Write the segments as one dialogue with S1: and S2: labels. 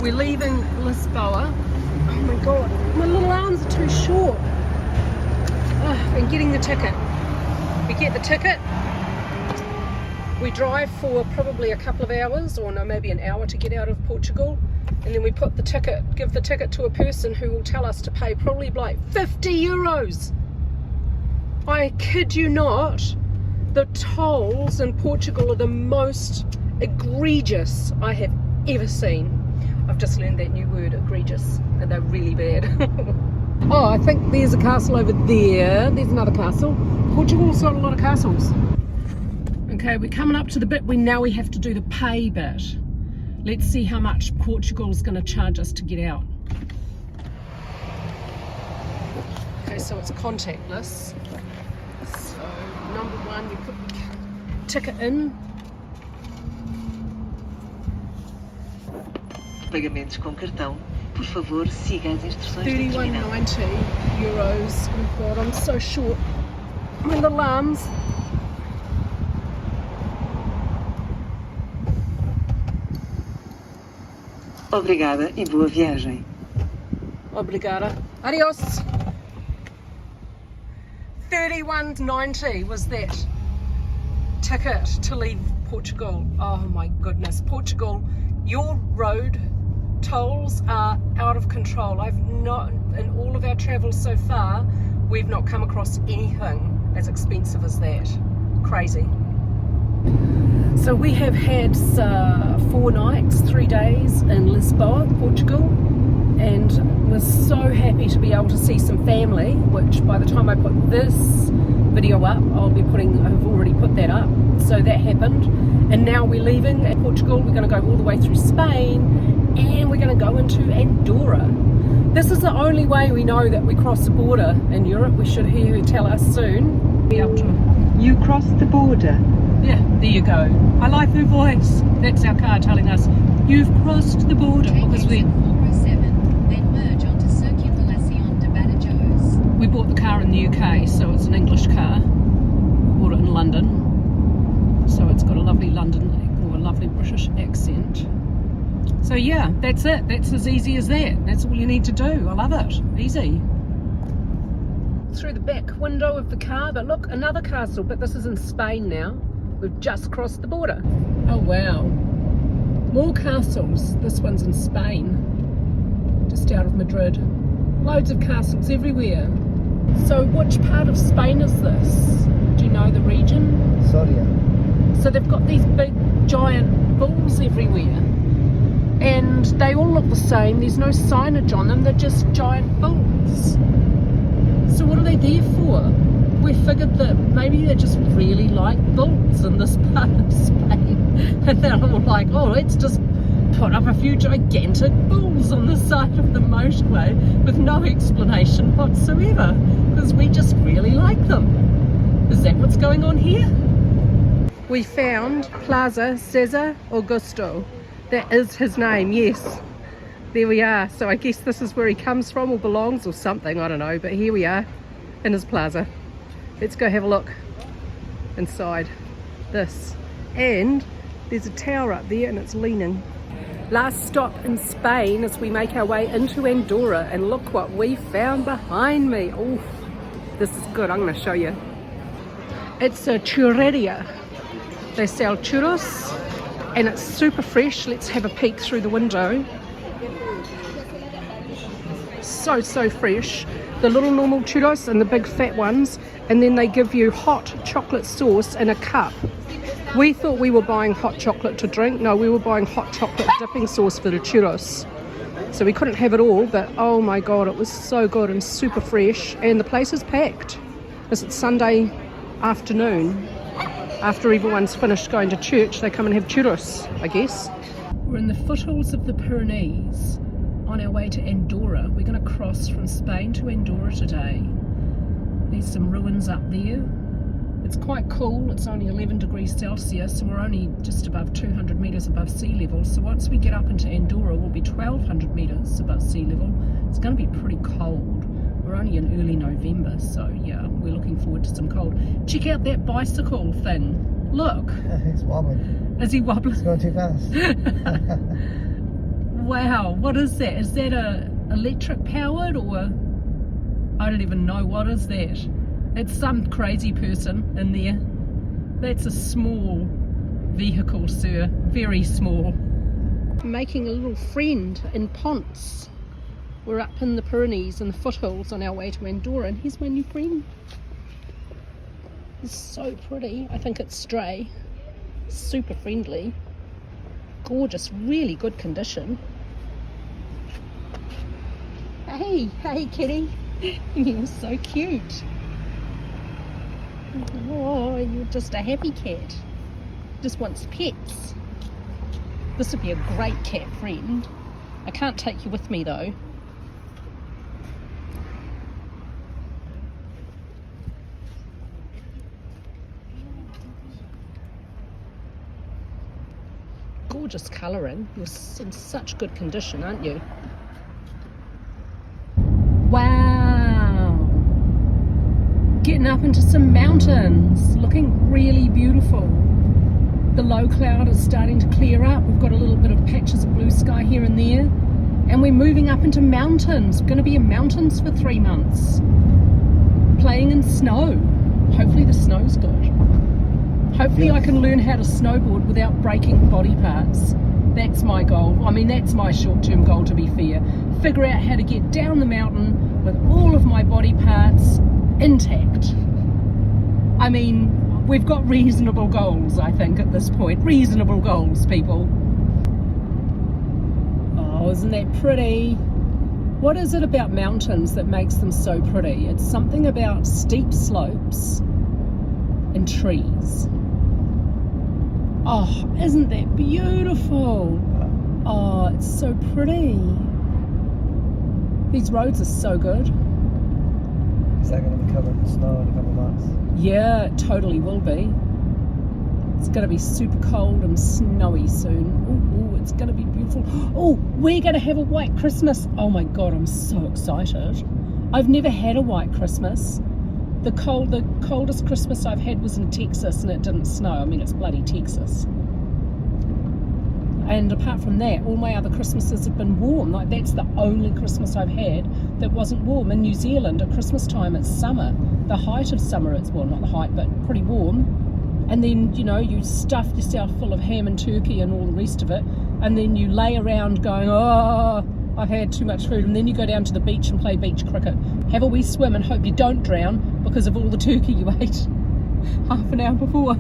S1: We're leaving Lisboa. Oh my god, my little arms are too short. And getting the ticket. We get the ticket. We drive for probably a couple of hours, or no, maybe an hour to get out of Portugal. And then we put the ticket, give the ticket to a person who will tell us to pay probably like 50 euros. I kid you not. The tolls in Portugal are the most egregious I have ever seen. I've just learned that new word, egregious, and they're really bad. Oh, I think there's a castle over there. There's another castle. Portugal's got a lot of castles. Okay, we're coming up to the bit where now we have to do the pay bit. Let's see how much Portugal's going to charge us to get out. Okay, so it's contactless. So, number one, you put the ticket in.
S2: Pagamentos com cartão. Por favor, siga as instruções do terminal.
S1: 31.90 euros. Oh god, I'm so short. My little arms.
S2: Obrigada e boa viagem.
S1: Obrigada. Adios. 31.90 was that ticket to leave Portugal. Oh my goodness. Portugal, your road tolls are out of control. I've not, in all of our travels so far, we've not come across anything as expensive as that. Crazy. So we have had 4 nights, 3 days in Lisboa, Portugal, and we're so happy to be able to see some family, which by the time I put this video up, I've already put that up. So that happened, and now we're leaving Portugal. We're going to go all the way through Spain, and we're going to go into Andorra. This is the only way we know that we cross the border in Europe. We should hear her tell us soon. Be able to.
S2: You crossed the border.
S1: Yeah, there you go. I like her voice. That's our car telling us, you've crossed the border. Because we bought the car in the UK, so it's an English car. We bought it in London. So it's got a lovely London, or a lovely British accent. So yeah, that's it. That's as easy as that. That's all you need to do. I love it. Easy. Through the back window of the car, but look, another castle, but this is in Spain now. We've just crossed the border. Oh wow, more castles. This one's in Spain, just out of Madrid. Loads of castles everywhere. So which part of Spain is this? Do you know the region?
S3: Soria.
S1: So they've got these big giant bulls everywhere, and they all look the same. There's no signage on them, they're just giant bulls. So what are they there for? We figured that maybe they just really like bulls in this part of Spain. And they're all like, oh, let's just put up a few gigantic bulls on the side of the motorway with no explanation whatsoever. Because we just really like them. Is that what's going on here? We found Plaza Cesar Augusto. That is his name, yes. There we are. So I guess this is where he comes from or belongs or something, I don't know. But here we are in his plaza. Let's go have a look inside this. And there's a tower up there and it's leaning. Last stop in Spain as we make our way into Andorra, and look what we found behind me. Oh, this is good. I'm going to show you. It's a churreria. They sell churros and it's super fresh. Let's have a peek through the window. So fresh. The little normal churros and the big fat ones, and then they give you hot chocolate sauce in a cup. We thought we were buying hot chocolate to drink. No, we were buying hot chocolate dipping sauce for the churros. So we couldn't have it all, but oh my god, it was so good and super fresh, and the place is packed. It's Sunday afternoon. After everyone's finished going to church, they come and have churros, I guess. We're in the foothills of the Pyrenees on our way to Andorra. We're going to cross from Spain to Andorra today. There's some ruins up there. It's quite cool. It's only 11 degrees Celsius, so we're only just above 200 metres above sea level. So once we get up into Andorra, we'll be 1,200 metres above sea level. It's going to be pretty cold. We're only in early November, so yeah, we're looking forward to some cold. Check out that bicycle thing. Look.
S3: He's wobbling.
S1: Is he wobbling?
S3: It's going too fast.
S1: Wow, what is that? Is that a electric powered, or I don't even know what is that? It's some crazy person in there. That's a small vehicle, sir, very small. Making a little friend in Ponce. We're up in the Pyrenees and the foothills on our way to Andorra, and here's my new friend. He's so pretty. I think it's stray. Super friendly. Gorgeous, really good condition. Hey kitty. You're so cute. Oh, you're just a happy cat. Just wants pets. This would be a great cat friend. I can't take you with me though. Gorgeous colouring. You're in such good condition, aren't you? Wow! Getting up into some mountains, looking really beautiful. The low cloud is starting to clear up. We've got a little bit of patches of blue sky here and there, and we're moving up into mountains. We're going to be in mountains for 3 months, playing in snow. Hopefully the snow's good. Hopefully I can learn how to snowboard without breaking body parts. That's my goal. I mean, that's my short-term goal, to be fair. Figure out how to get down the mountain with all of my body parts intact. I mean, we've got reasonable goals, I think, at this point. Reasonable goals, people. Oh, isn't that pretty? What is it about mountains that makes them so pretty? It's something about steep slopes and trees. Oh, isn't that beautiful? Oh, it's so pretty. These roads are so good.
S3: Is that going to be covered in snow in a couple of months?
S1: Yeah, it totally will be. It's going to be super cold and snowy soon. Ooh, it's going to be beautiful. Oh, we're going to have a white Christmas. Oh my God, I'm so excited. I've never had a white Christmas. The coldest Christmas I've had was in Texas, and it didn't snow. I mean, it's bloody Texas. And apart from that, all my other Christmases have been warm. Like, that's the only Christmas I've had that wasn't warm. In New Zealand, at Christmas time, it's summer. The height of summer, it's, well, not the height, but pretty warm. And then, you know, you stuff yourself full of ham and turkey and all the rest of it. And then you lay around going, oh, I've had too much food. And then you go down to the beach and play beach cricket. Have a wee swim and hope you don't drown because of all the turkey you ate half an hour before.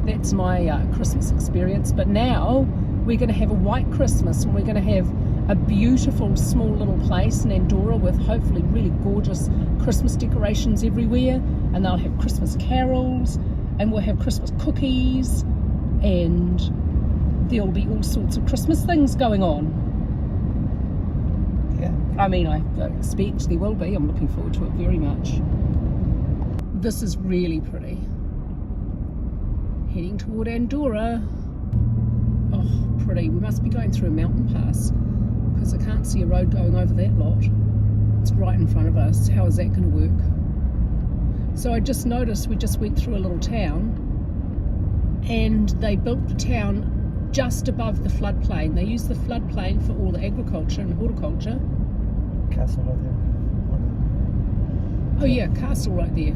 S1: That's my Christmas experience. But now we're going to have a white Christmas, and we're going to have a beautiful small little place in Andorra with hopefully really gorgeous Christmas decorations everywhere, and they'll have Christmas carols, and we'll have Christmas cookies, and there'll be all sorts of Christmas things going on.
S3: Yeah.
S1: I mean, I expect there will be. I'm looking forward to it very much. This is really pretty. Heading toward Andorra. Oh, pretty. We must be going through a mountain pass because I can't see a road going over that lot. It's right in front of us. How is that going to work? So I just noticed we just went through a little town, and they built the town just above the floodplain. They use the floodplain for all the agriculture and horticulture.
S3: Castle right there.
S1: Oh yeah, castle right there.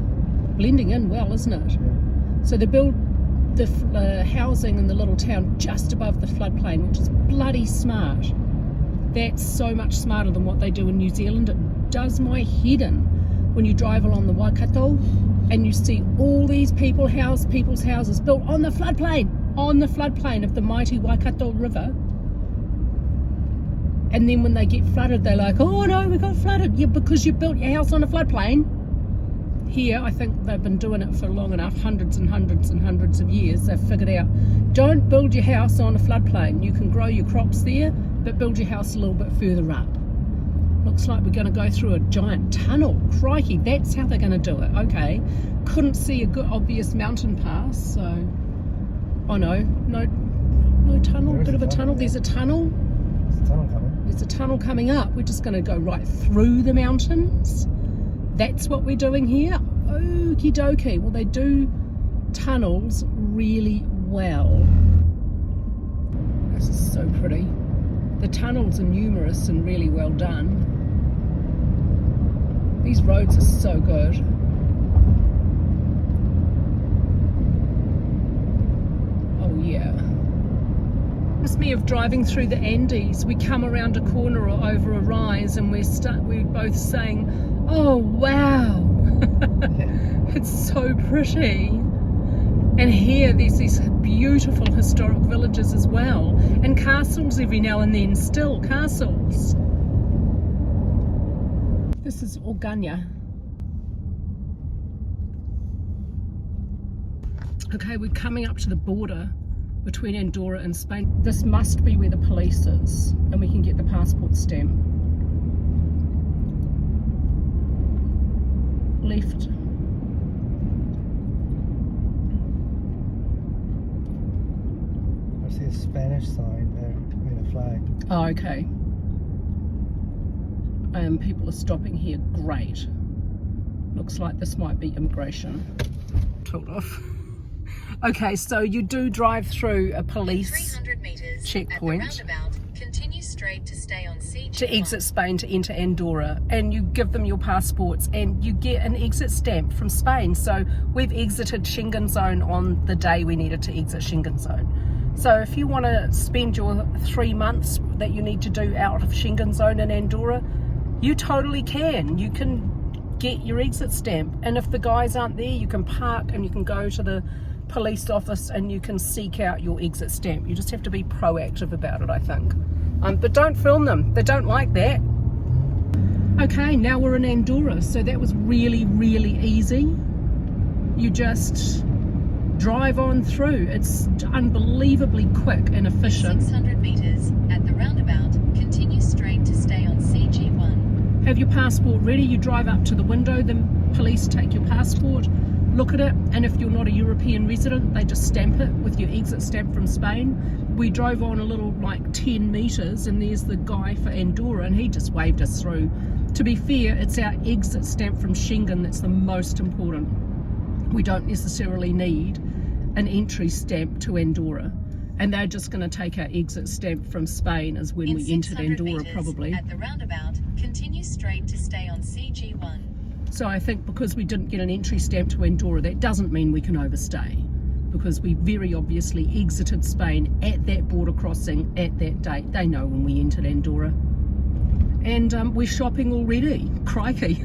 S1: Blending in well, isn't it?
S3: Yeah.
S1: So they build the housing in the little town just above the floodplain, which is bloody smart. That's so much smarter than what they do in New Zealand. It does my head in when you drive along the Waikato and you see all these people's houses built on the floodplain of the mighty Waikato River. And then when they get flooded, they're like, oh no, we got flooded. Yeah, because you built your house on a floodplain. Here, I think they've been doing it for long enough, hundreds and hundreds and hundreds of years. They've figured out, don't build your house on a floodplain. You can grow your crops there, but build your house a little bit further up. Looks like we're going to go through a giant tunnel. Crikey, that's how they're going to do it. Okay, couldn't see a good obvious mountain pass, so... Oh no tunnel, bit of a tunnel. There's a tunnel.
S3: There's a tunnel coming.
S1: There's a tunnel coming up. We're just going to go right through the mountains. That's what we're doing here. Okie dokie. Well, they do tunnels really well. This is so pretty. The tunnels are numerous and really well done. These roads are so good. Oh yeah. Reminds me of driving through the Andes. We come around a corner or over a rise and we're both saying, oh wow. It's so pretty. And here there's these beautiful historic villages as well, and castles every now and then, still castles. This is Organya. Okay, we're coming up to the border between Andorra and Spain. This must be where the police is, and we can get the passport stamp. Left.
S3: I see a Spanish sign there, I mean a flag.
S1: Oh, okay. People are stopping here. Great. Looks like this might be immigration. Told off. Okay, so you do drive through a police
S4: 300 meters
S1: checkpoint
S4: at the roundabout, continue straight to stay on CG1.
S1: to exit Spain to enter Andorra, and you give them your passports and you get an exit stamp from Spain. So we've exited Schengen zone on the day we needed to exit Schengen zone. So if you want to spend your 3 months that you need to do out of Schengen zone in Andorra, you totally can. You can get your exit stamp, and if the guys aren't there, you can park and you can go to the police office and you can seek out your exit stamp. You just have to be proactive about it, I think. But don't film them, they don't like that. Okay, now we're in Andorra, so that was really, really easy. You just drive on through. It's unbelievably quick and efficient.
S4: 600 meters at the roundabout, continue straight to stay on CG1.
S1: Have your passport ready, you drive up to the window, the police take your passport, look at it, and if you're not a European resident, they just stamp it with your exit stamp from Spain. We drove on a little, like 10 meters, and there's the guy for Andorra, and he just waved us through. To be fair, it's our exit stamp from Schengen that's the most important. We don't necessarily need an entry stamp to Andorra, and they're just going to take our exit stamp from Spain as when
S4: In
S1: we entered
S4: 600
S1: Andorra,
S4: meters
S1: probably.
S4: at the roundabout, continue straight to stay on CG1.
S1: So I think because we didn't get an entry stamp to Andorra, that doesn't mean we can overstay, because we very obviously exited Spain at that border crossing at that date. They know when we entered Andorra. And we're shopping already. Crikey.